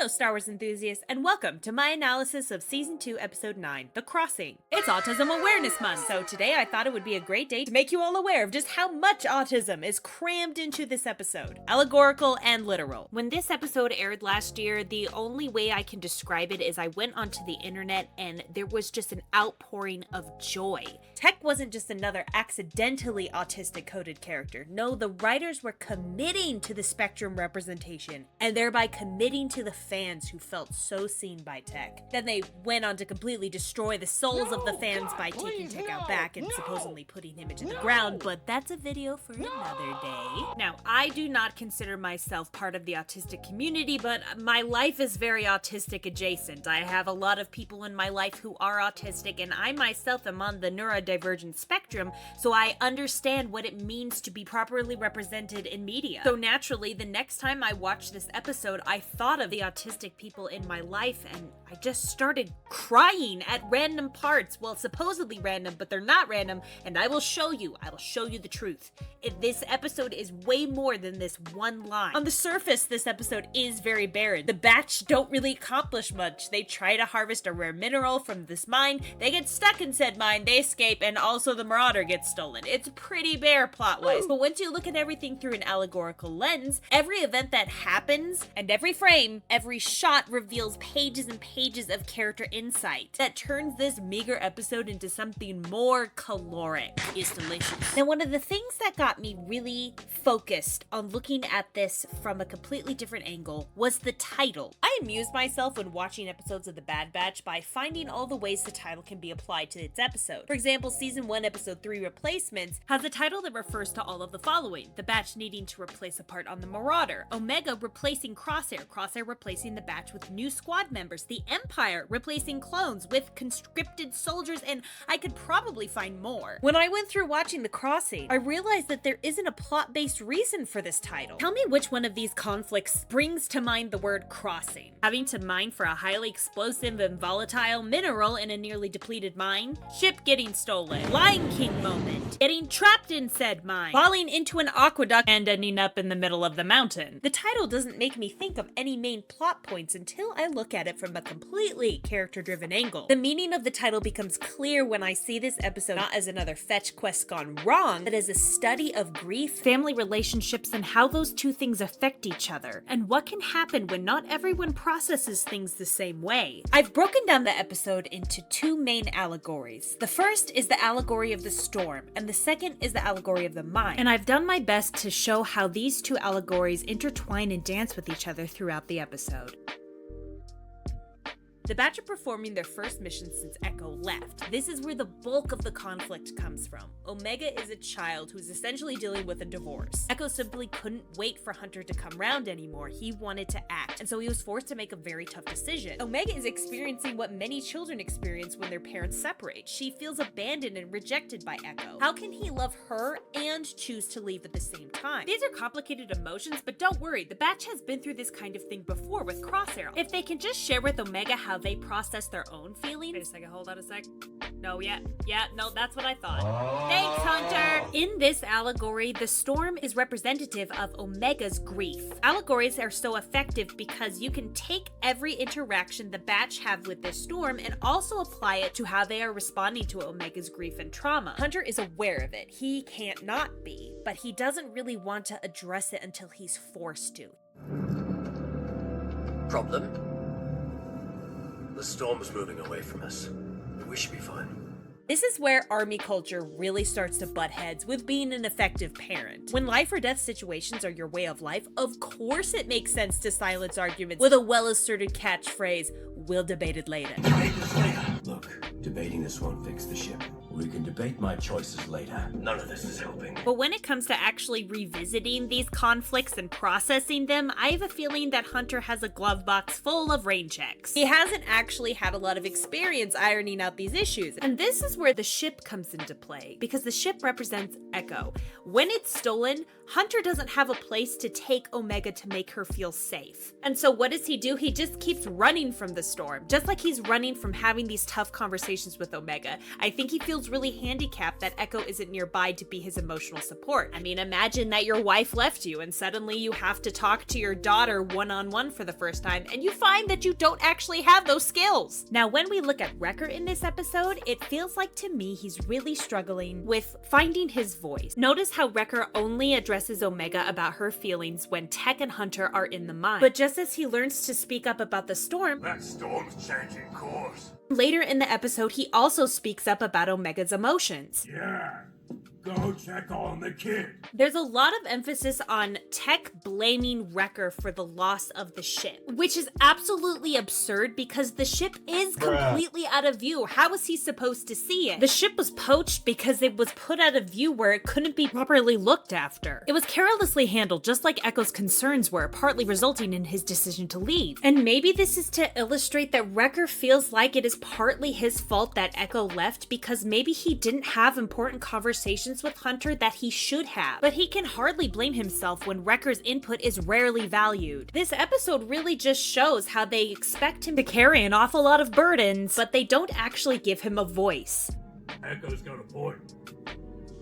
Star Wars enthusiasts, and welcome to my analysis of Season 2, Episode 9, The Crossing. It's Autism Awareness Month, so today I thought it would be a great day to make you all aware of just how much autism is crammed into this episode, allegorical and literal. When this episode aired last year, the only way I can describe it is I went onto the internet and there was just an outpouring of joy. Tech wasn't just another accidentally autistic coded character. No, the writers were committing to the spectrum representation, and thereby committing to the fans who felt so seen by Tech. Then they went on to completely destroy the souls of the fans by taking Tech out back and supposedly putting him into the ground, but that's a video for another day. Now, I do not consider myself part of the autistic community, but my life is very autistic adjacent. I have a lot of people in my life who are autistic, and I myself am on the neurodivergent spectrum, so I understand what it means to be properly represented in media. So naturally, the next time I watched this episode, I thought of the autistic people in my life, and I just started crying at random parts. Well, supposedly random, but they're not random, and I will show you the truth. This episode is way more than this one line. On the surface, this episode is very barren. The batch don't really accomplish much. They try to harvest a rare mineral from this mine, they get stuck in said mine, they escape, and also the marauder gets stolen. It's pretty bare plot-wise, but once you look at everything through an allegorical lens, every event that happens, and every frame, every shot reveals pages and pages of character insight that turns this meager episode into something more caloric. It's delicious. Now, one of the things that got me really focused on looking at this from a completely different angle was the title. I amused myself when watching episodes of The Bad Batch by finding all the ways the title can be applied to its episode. For example, Season 1, Episode 3, Replacements, has a title that refers to all of the following: the Batch needing to replace a part on the Marauder, Omega replacing Crosshair, Crosshair replacing the Batch with new squad members, the Empire replacing clones with conscripted soldiers, and I could probably find more. When I went through watching The Crossing, I realized that there isn't a plot-based reason for this title. Tell me which one of these conflicts brings to mind the word crossing. Having to mine for a highly explosive and volatile mineral in a nearly depleted mine, ship getting stolen, Lion King moment, getting trapped in said mine, falling into an aqueduct, and ending up in the middle of the mountain. The title doesn't make me think of any main plot points until I look at it from a completely character-driven angle. The meaning of the title becomes clear when I see this episode not as another fetch quest gone wrong, but as a study of grief, family relationships, and how those two things affect each other, and what can happen when not everyone processes things the same way. I've broken down the episode into two main allegories. The first is the allegory of the storm, and the second is the allegory of the mind. And I've done my best to show how these two allegories intertwine and dance with each other throughout the episode. The Batch are performing their first mission since Echo left. This is where the bulk of the conflict comes from. Omega is a child who's essentially dealing with a divorce. Echo simply couldn't wait for Hunter to come round anymore. He wanted to act, and so he was forced to make a very tough decision. Omega is experiencing what many children experience when their parents separate. She feels abandoned and rejected by Echo. How can he love her and choose to leave at the same time? These are complicated emotions, but don't worry, the Batch has been through this kind of thing before with Crosshair. If they can just share with Omega how they process their own feelings. Wait a second, hold on a sec. No, no, that's what I thought. Thanks, Hunter! In this allegory, the storm is representative of Omega's grief. Allegories are so effective because you can take every interaction the Batch have with this storm and also apply it to how they are responding to Omega's grief and trauma. Hunter is aware of it. He can't not be, but he doesn't really want to address it until he's forced to. Problem? The storm's moving away from us. We should be fine. This is where army culture really starts to butt heads with being an effective parent. When life or death situations are your way of life, of course it makes sense to silence arguments with a well-asserted catchphrase, "We'll debate it later." Look, debating this won't fix the ship. We can debate my choices later. None of this is helping. But when it comes to actually revisiting these conflicts and processing them, I have a feeling that Hunter has a glove box full of rain checks. He hasn't actually had a lot of experience ironing out these issues. And this is where the ship comes into play, because the ship represents Echo. When it's stolen, Hunter doesn't have a place to take Omega to make her feel safe. And so what does he do? He just keeps running from the storm, just like he's running from having these tough conversations with Omega. I think he feels feels really handicapped that Echo isn't nearby to be his emotional support. I mean, imagine that your wife left you and suddenly you have to talk to your daughter one-on-one for the first time, and you find that you don't actually have those skills. Now, when we look at Wrecker in this episode, it feels like to me he's really struggling with finding his voice. Notice how Wrecker only addresses Omega about her feelings when Tech and Hunter are in the mine. But just as he learns to speak up about the storm, That storm's changing course. later in the episode he also speaks up about Omega's emotions. Yeah. Go check on the kid. There's a lot of emphasis on Tech blaming Wrecker for the loss of the ship, which is absolutely absurd because the ship is completely out of view. How was he supposed to see it? The ship was poached because it was put out of view where it couldn't be properly looked after. It was carelessly handled, just like Echo's concerns were, partly resulting in his decision to leave. And maybe this is to illustrate that Wrecker feels like it is partly his fault that Echo left because maybe he didn't have important conversations with Hunter that he should have. But he can hardly blame himself when Wrecker's input is rarely valued. This episode really just shows how they expect him to carry an awful lot of burdens, but they don't actually give him a voice. Echo's got a point.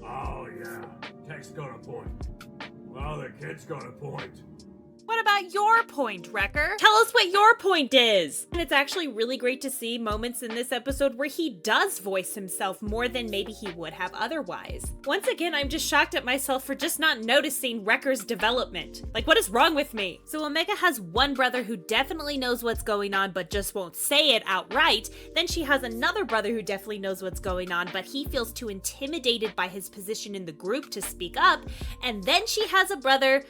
Oh yeah, Tech's got a point. Well, the kid's got a point. What about your point, Wrecker? Tell us what your point is! And it's actually really great to see moments in this episode where he does voice himself more than maybe he would have otherwise. Once again, I'm just shocked at myself for just not noticing Wrecker's development. Like, what is wrong with me? So Omega has one brother who definitely knows what's going on but just won't say it outright. Then she has another brother who definitely knows what's going on but he feels too intimidated by his position in the group to speak up. And then she has a brother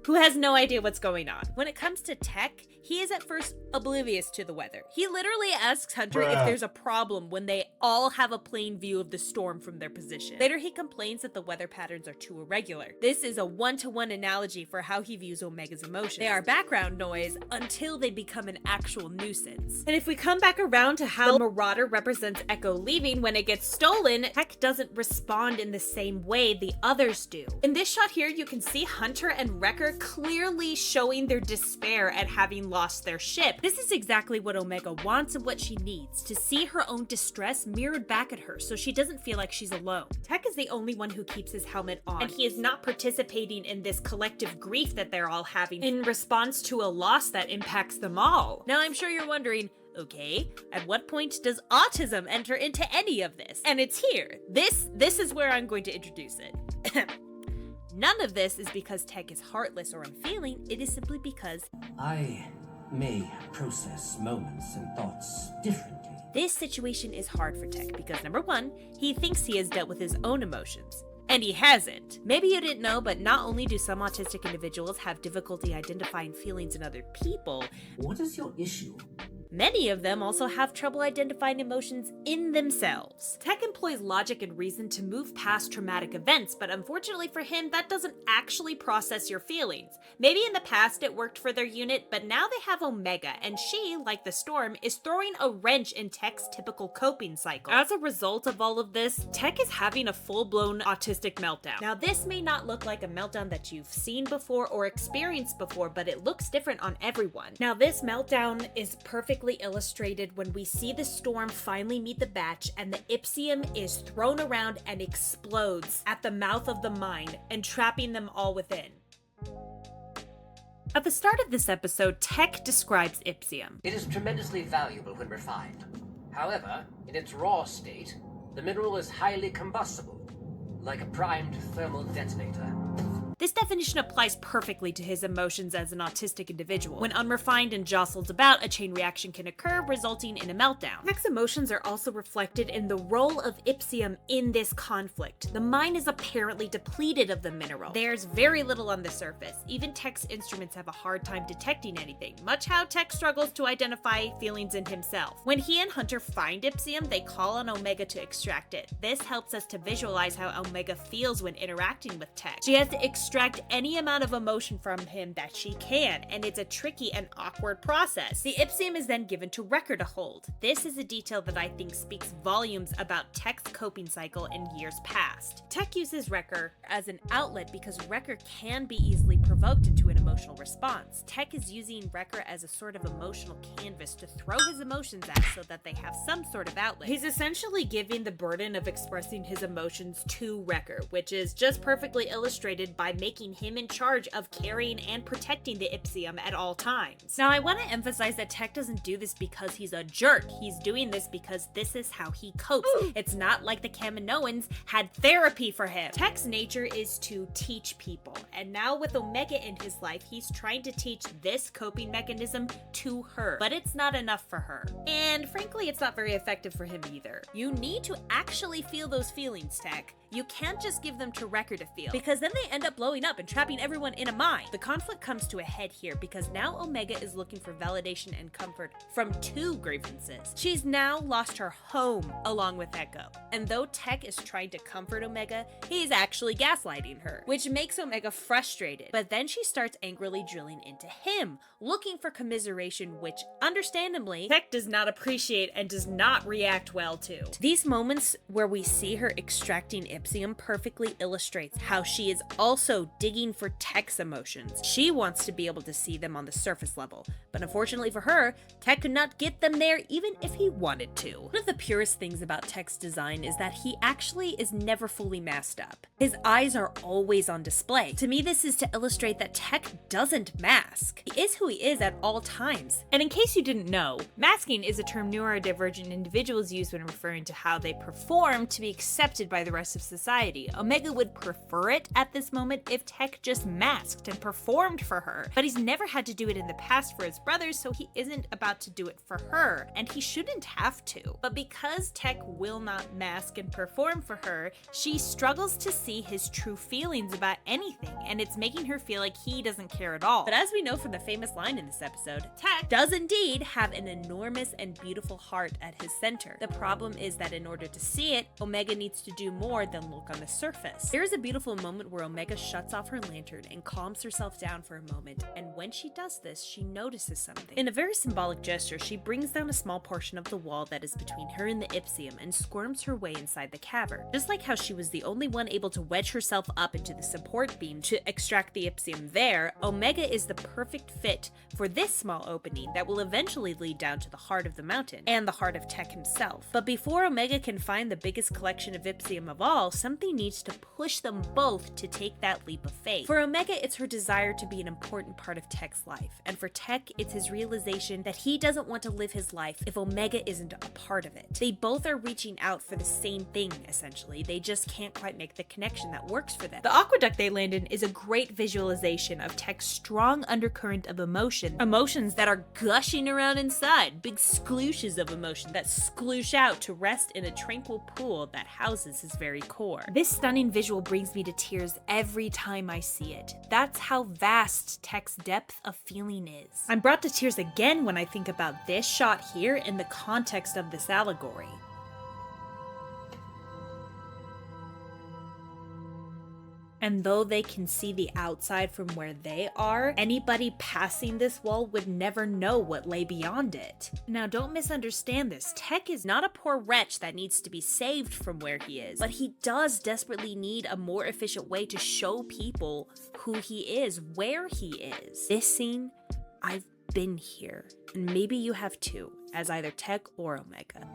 who has no idea what's going on. When it comes to Tech, he is at first oblivious to the weather. He literally asks Hunter if there's a problem when they all have a plain view of the storm from their position. Later, he complains that the weather patterns are too irregular. This is a one-to-one analogy for how he views Omega's emotions. They are background noise until they become an actual nuisance. And if we come back around to how the Marauder represents Echo leaving when it gets stolen, Tech doesn't respond in the same way the others do. In this shot here, you can see Hunter and Wrecker clearly showing their despair at having lost their ship. This is exactly what Omega wants and what she needs, to see her own distress mirrored back at her so she doesn't feel like she's alone. Tech is the only one who keeps his helmet on, and he is not participating in this collective grief that they're all having in response to a loss that impacts them all. Now I'm sure you're wondering, okay, at what point does autism enter into any of this? And it's here. This is where I'm going to introduce it. None of this is because Tech is heartless or unfeeling, it is simply because I may process moments and thoughts differently. this situation is hard for Tech because number one, he thinks he has dealt with his own emotions. And he hasn't. Maybe you didn't know, but not only do some autistic individuals have difficulty identifying feelings in other people, What is your issue? many of them also have trouble identifying emotions in themselves. Tech employs logic and reason to move past traumatic events, but unfortunately for him, that doesn't actually process your feelings. Maybe in the past it worked for their unit, but now they have Omega, and she, like the Storm, is throwing a wrench in Tech's typical coping cycle. As a result of all of this, Tech is having a full-blown autistic meltdown. Now, this may not look like a meltdown that you've seen before or experienced before, but it looks different on everyone. Now, this meltdown is perfectly illustrated when we see the Storm finally meet the batch and the Ipsum is thrown around and explodes at the mouth of the mine, entrapping them all within. At the start of this episode, Tech describes Ipsum. It is tremendously valuable when refined. However, in its raw state, the mineral is highly combustible, like a primed thermal detonator. This definition applies perfectly to his emotions as an autistic individual. When unrefined and jostled about, a chain reaction can occur, resulting in a meltdown. Tech's emotions are also reflected in the role of Ipsum in this conflict. The mine is apparently depleted of the mineral. There's very little on the surface. Even Tech's instruments have a hard time detecting anything, much how Tech struggles to identify feelings in himself. When he and Hunter find Ipsum, they call on Omega to extract it. This helps us to visualize how Omega feels when interacting with Tech. She has to extract extract any amount of emotion from him that she can, and it's a tricky and awkward process. The Ipsum is then given to Wrecker to hold. This is a detail that I think speaks volumes about Tech's coping cycle in years past. Tech uses Wrecker as an outlet because Wrecker can be easily provoked into an emotional response. Tech is using Wrecker as a sort of emotional canvas to throw his emotions at so that they have some sort of outlet. He's essentially giving the burden of expressing his emotions to Wrecker, which is just perfectly illustrated by making him in charge of carrying and protecting the Ipsum at all times. Now, I want to emphasize that Tech doesn't do this because he's a jerk. He's doing this because this is how he copes. It's not like the Kaminoans had therapy for him. Tech's nature is to teach people, and now with Omega in his life, he's trying to teach this coping mechanism to her, but it's not enough for her. And frankly, it's not very effective for him either. You need to actually feel those feelings, Tech. You can't just give them to Wrecker to feel, because then they end up blowing up and trapping everyone in a mine. The conflict comes to a head here because now Omega is looking for validation and comfort from two grievances. She's now lost her home along with Echo, and though Tech is trying to comfort Omega, he's actually gaslighting her, which makes Omega frustrated. But then she starts angrily drilling into him, looking for commiseration, which understandably Tech does not appreciate and does not react well to. These moments where we see her extracting Ipsum perfectly illustrates how she is also digging for Tech's emotions. She wants to be able to see them on the surface level, but unfortunately for her, Tech could not get them there even if he wanted to. One of the purest things about Tech's design is that he actually is never fully masked up. His eyes are always on display. To me, this is to illustrate that Tech doesn't mask. He is who he is at all times. And in case you didn't know, masking is a term neurodivergent individuals use when referring to how they perform to be accepted by the rest of society. Omega would prefer it at this moment if Tech just masked and performed for her, but he's never had to do it in the past for his brothers, so he isn't about to do it for her, and he shouldn't have to. But because Tech will not mask and perform for her, she struggles to see his true feelings about anything, and it's making her feel like he doesn't care at all. But as we know from the famous line in this episode, Tech does indeed have an enormous and beautiful heart at his center. The problem is that in order to see it, Omega needs to do more than look on the surface. There is a beautiful moment where Omega shuts off her lantern and calms herself down for a moment, and when she does this, she notices something. In a very symbolic gesture, she brings down a small portion of the wall that is between her and the Ipsum and squirms her way inside the cavern. Just like how she was the only one able to wedge herself up into the support beam to extract the Ipsum there, Omega is the perfect fit for this small opening that will eventually lead down to the heart of the mountain and the heart of Tech himself. But before Omega can find the biggest collection of Ipsum of all, something needs to push them both to take that leap of faith. For Omega, it's her desire to be an important part of Tech's life, and for Tech, it's his realization that he doesn't want to live his life if Omega isn't a part of it. They both are reaching out for the same thing, essentially. They just can't quite make the connection that works for them. The aqueduct they land in is a great visualization of Tech's strong undercurrent of emotions that are gushing around inside, big sklooshes of emotion that skloosh out to rest in a tranquil pool that houses his very core. This stunning visual brings me to tears every time I see it. That's how vast Tech's depth of feeling is. I'm brought to tears again when I think about this shot here in the context of this allegory. And though they can see the outside from where they are, anybody passing this wall would never know what lay beyond it. Now, don't misunderstand this. Tech is not a poor wretch that needs to be saved from where he is, but he does desperately need a more efficient way to show people who he is, where he is. This scene, I've been here, and maybe you have too, as either Tech or Omega.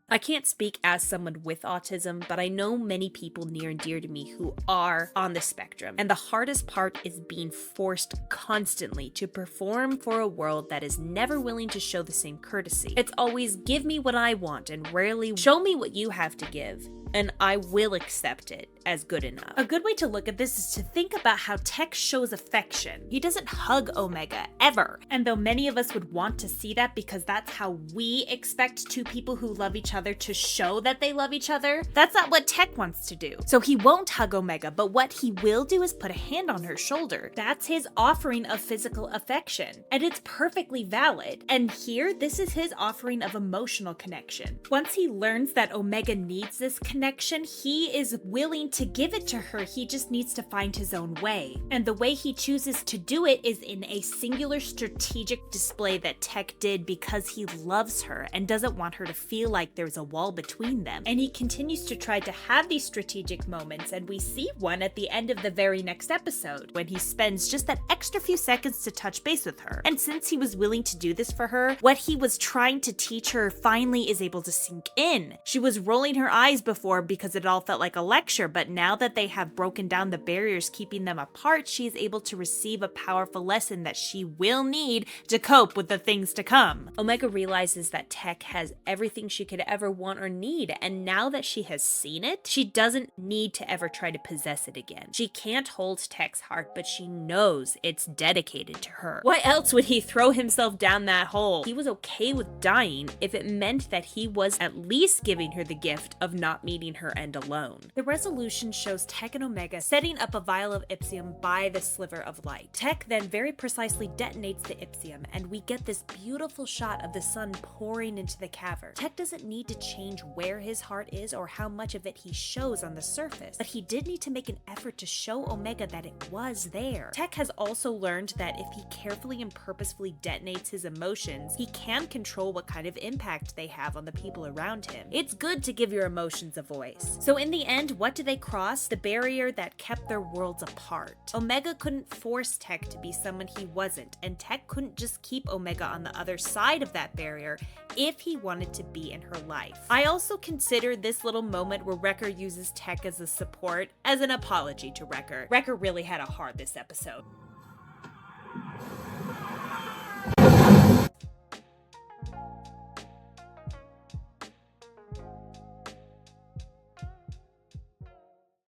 I can't speak as someone with autism, but I know many people near and dear to me who are on the spectrum. And the hardest part is being forced constantly to perform for a world that is never willing to show the same courtesy. It's always give me what I want and rarely show me what you have to give, and I will accept it as good enough. A good way to look at this is to think about how Tech shows affection. He doesn't hug Omega, ever. And though many of us would want to see that because that's how we expect two people who love each other other to show that they love each other. That's not what Tech wants to do. So he won't hug Omega, but what he will do is put a hand on her shoulder. That's his offering of physical affection, and it's perfectly valid. And here, this is his offering of emotional connection. Once he learns that Omega needs this connection, he is willing to give it to her. He just needs to find his own way. And the way he chooses to do it is in a singular strategic display that Tech did because he loves her and doesn't want her to feel like there's a wall between them. And he continues to try to have these strategic moments, and we see one at the end of the very next episode when he spends just that extra few seconds to touch base with her. And since he was willing to do this for her, what he was trying to teach her finally is able to sink in. She was rolling her eyes before because it all felt like a lecture, but now that they have broken down the barriers keeping them apart, she is able to receive a powerful lesson that she will need to cope with the things to come. Omega realizes that Tech has everything she could ever want or need, and now that she has seen it, she doesn't need to ever try to possess it again. She can't hold Tech's heart, but she knows it's dedicated to her. Why else would he throw himself down that hole? He was okay with dying if it meant that he was at least giving her the gift of not meeting her end alone. The resolution shows Tech and Omega setting up a vial of Ipsum by the sliver of light. Tech then very precisely detonates the Ipsum, and we get this beautiful shot of the sun pouring into the cavern. Tech doesn't need to change where his heart is or how much of it he shows on the surface, but he did need to make an effort to show Omega that it was there. Tech has also learned that if he carefully and purposefully detonates his emotions, he can control what kind of impact they have on the people around him. It's good to give your emotions a voice. So in the end, what do they cross? The barrier that kept their worlds apart. Omega couldn't force Tech to be someone he wasn't, and Tech couldn't just keep Omega on the other side of that barrier if he wanted to be in her life. I also consider this little moment where Wrecker uses Tech as a support as an apology to Wrecker. Wrecker really had a hard this episode.